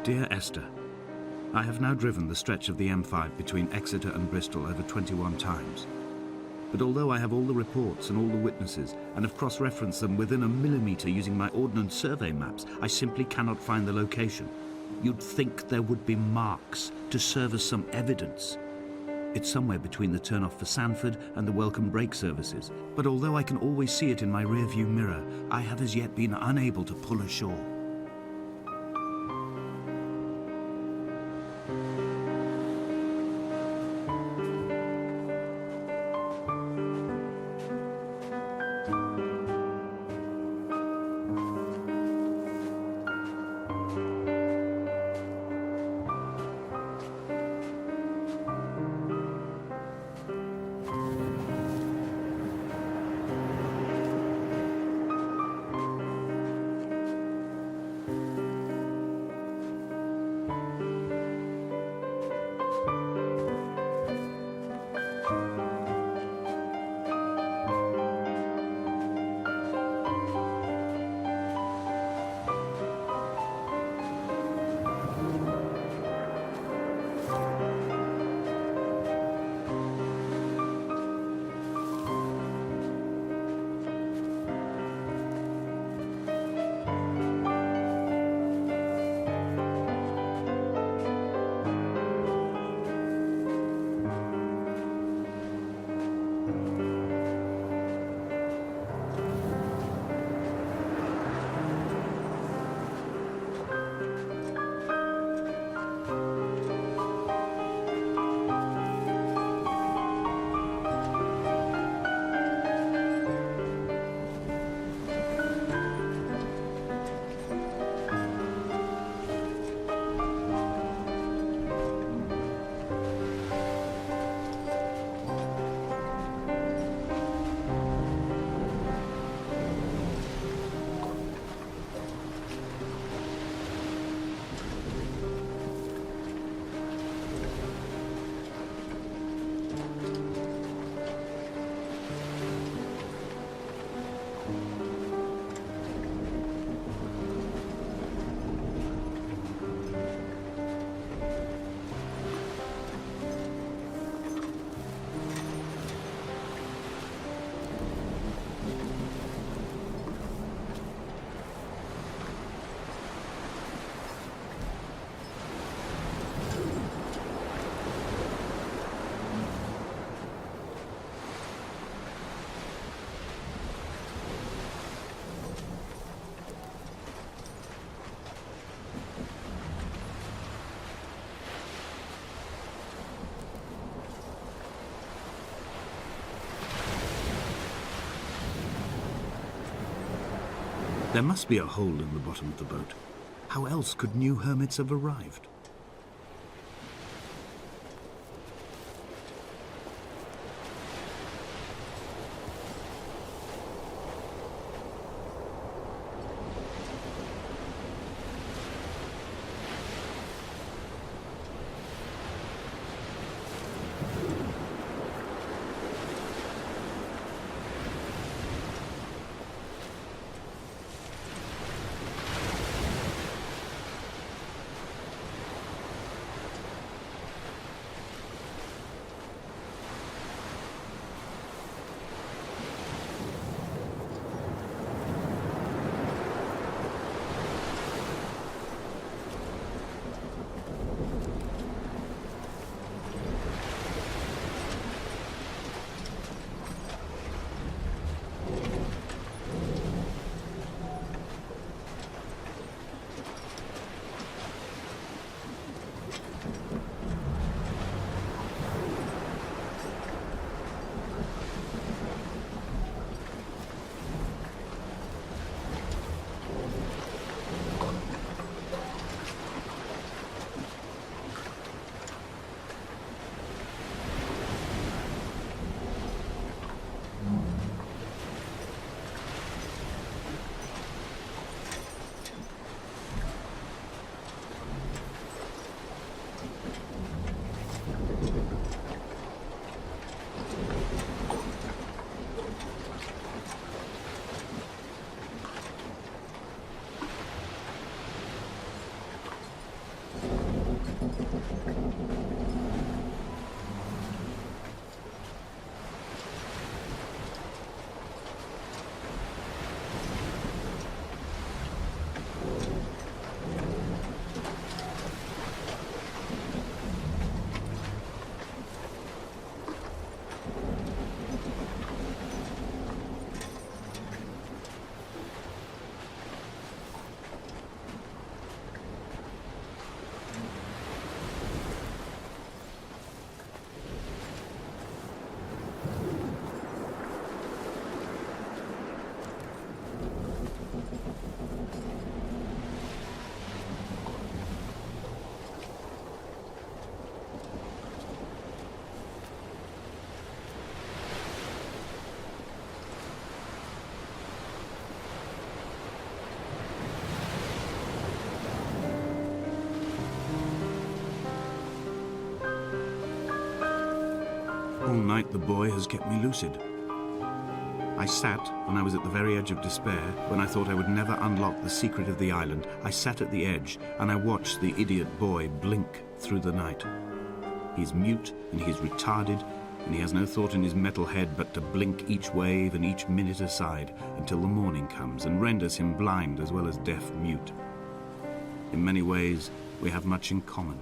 Dear Esther, I have now driven the stretch of the M5 between Exeter and Bristol over 21 times. But although I have all the reports and all the witnesses and have cross-referenced them within a millimetre using my ordnance survey maps, I simply cannot find the location. You'd think there would be marks to serve as some evidence. It's somewhere between the turn-off for Sanford and the welcome break services. But although I can always see it in my rear-view mirror, I have as yet been unable to pull ashore. There must be a hole in the bottom of the boat. How else could new hermits have arrived? All night the boy has kept me lucid. I sat when I was at the very edge of despair, when I thought I would never unlock the secret of the island. I sat at the edge and I watched the idiot boy blink through the night. He's mute and he's retarded, and he has no thought in his metal head but to blink each wave and each minute aside until the morning comes and renders him blind as well as deaf-mute. In many ways, we have much in common.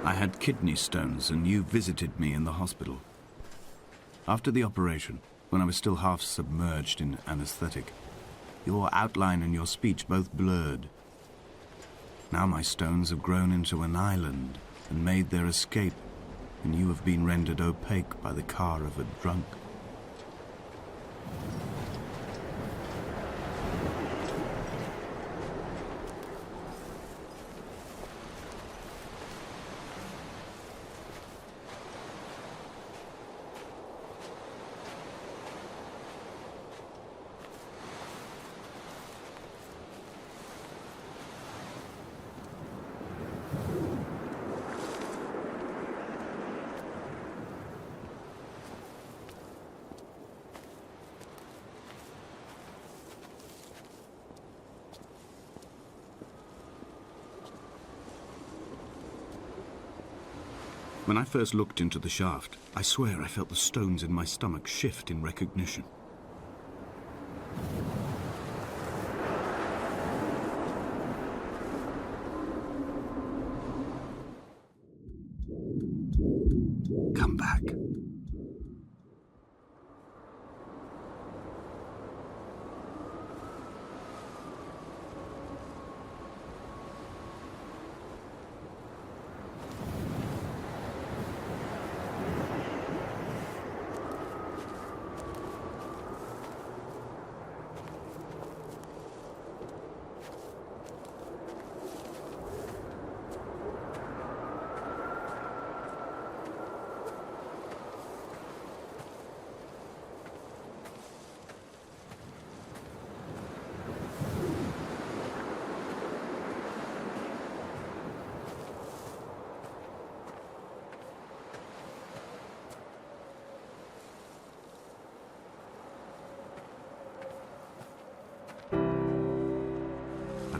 I had kidney stones and you visited me in the hospital. After the operation, when I was still half submerged in anesthetic, your outline and your speech both blurred. Now my stones have grown into an island and made their escape, and you have been rendered opaque by the car of a drunk. When I first looked into the shaft, I swear I felt the stones in my stomach shift in recognition. Come back.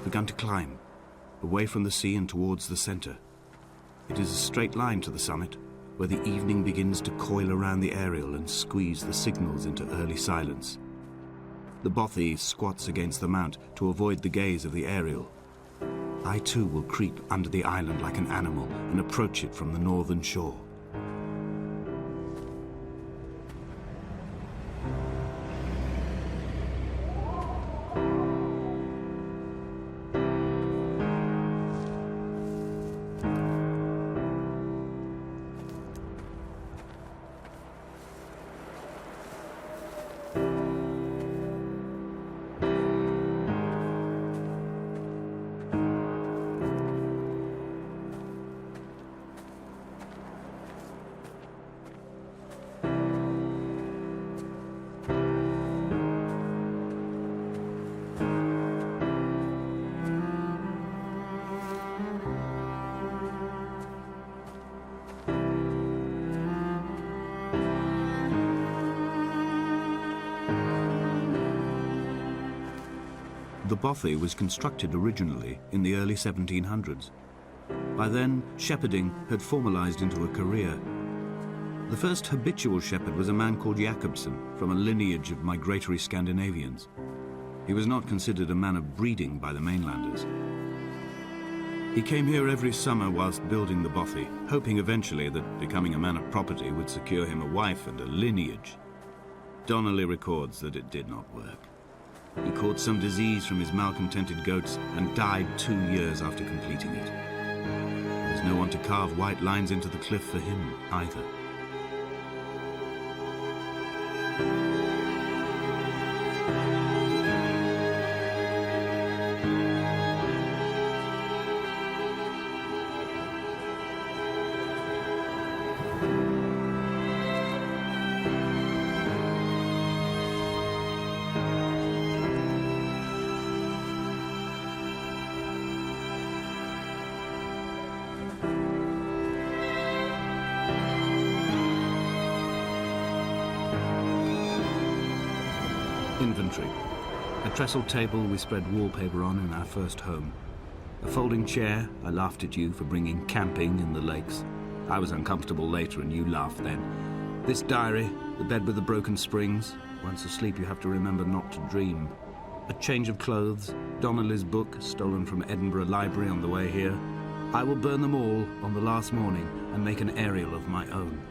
Begun to climb, away from the sea and towards the center. It is a straight line to the summit, where the evening begins to coil around the aerial and squeeze the signals into early silence. The bothy squats against the mount to avoid the gaze of the aerial. I too will creep under the island like an animal and approach it from the northern shore. The bothy was constructed originally in the early 1700s. By then, shepherding had formalized into a career. The first habitual shepherd was a man called Jakobsen, from a lineage of migratory Scandinavians. He was not considered a man of breeding by the mainlanders. He came here every summer whilst building the bothy, hoping eventually that becoming a man of property would secure him a wife and a lineage. Donnelly records that it did not work. He caught some disease from his malcontented goats and died 2 years after completing it. There was no one to carve white lines into the cliff for him either. Inventory. A trestle table we spread wallpaper on in our first home. A folding chair. I laughed at you for bringing camping in the lakes. I was uncomfortable later and you laughed then. This diary, the bed with the broken springs. Once asleep you have to remember not to dream. A change of clothes. Donnelly's book, stolen from Edinburgh Library on the way here. I will burn them all on the last morning and make an aerial of my own.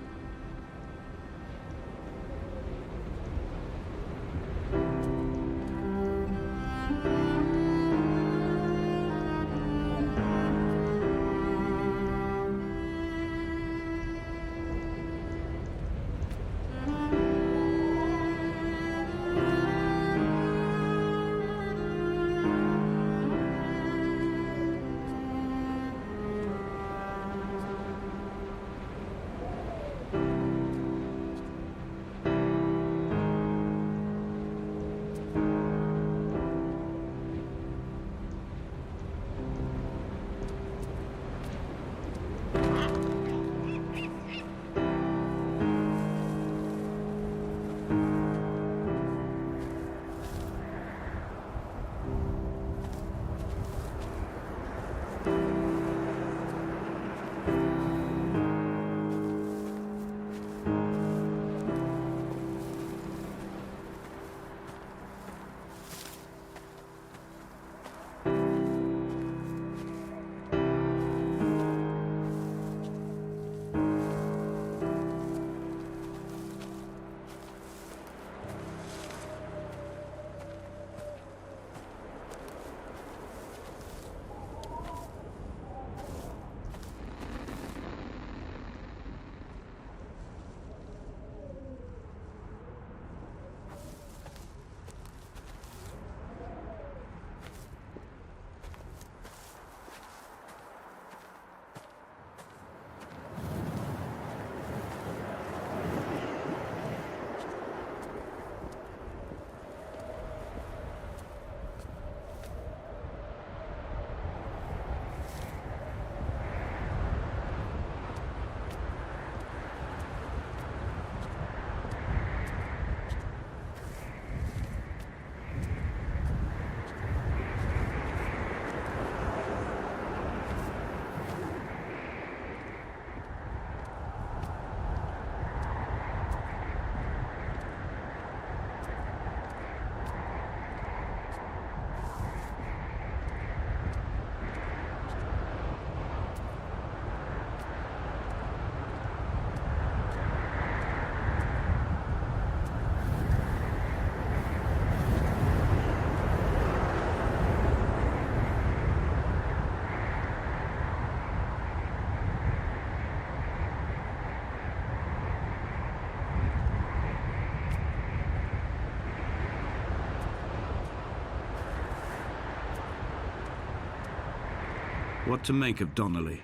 What to make of Donnelly,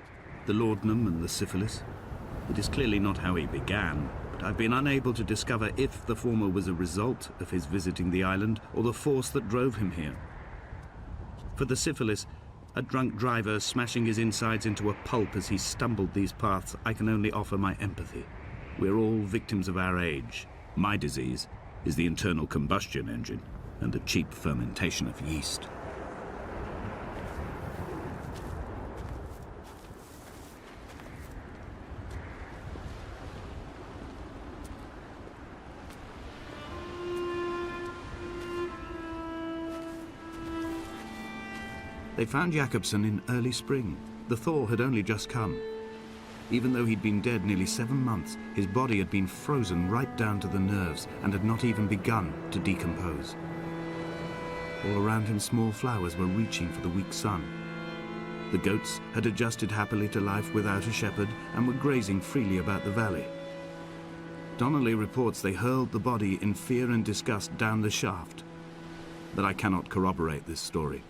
the laudanum and the syphilis? It is clearly not how he began, but I've been unable to discover if the former was a result of his visiting the island or the force that drove him here. For the syphilis, a drunk driver smashing his insides into a pulp as he stumbled these paths, I can only offer my empathy. We're all victims of our age. My disease is the internal combustion engine and the cheap fermentation of yeast. They found Jakobsen in early spring. The thaw had only just come. Even though he'd been dead nearly 7 months, his body had been frozen right down to the nerves and had not even begun to decompose. All around him, small flowers were reaching for the weak sun. The goats had adjusted happily to life without a shepherd and were grazing freely about the valley. Donnelly reports they hurled the body in fear and disgust down the shaft, but I cannot corroborate this story.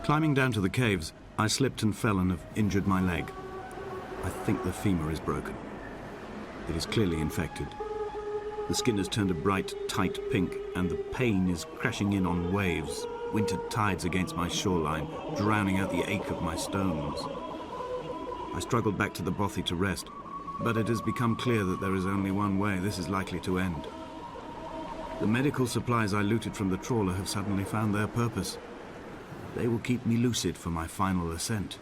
Climbing down to the caves, I slipped and fell and have injured my leg. I think the femur is broken. It is clearly infected. The skin has turned a bright, tight pink, and the pain is crashing in on waves, winter tides against my shoreline, drowning out the ache of my stones. I struggled back to the bothy to rest, but it has become clear that there is only one way this is likely to end. The medical supplies I looted from the trawler have suddenly found their purpose. They will keep me lucid for my final ascent.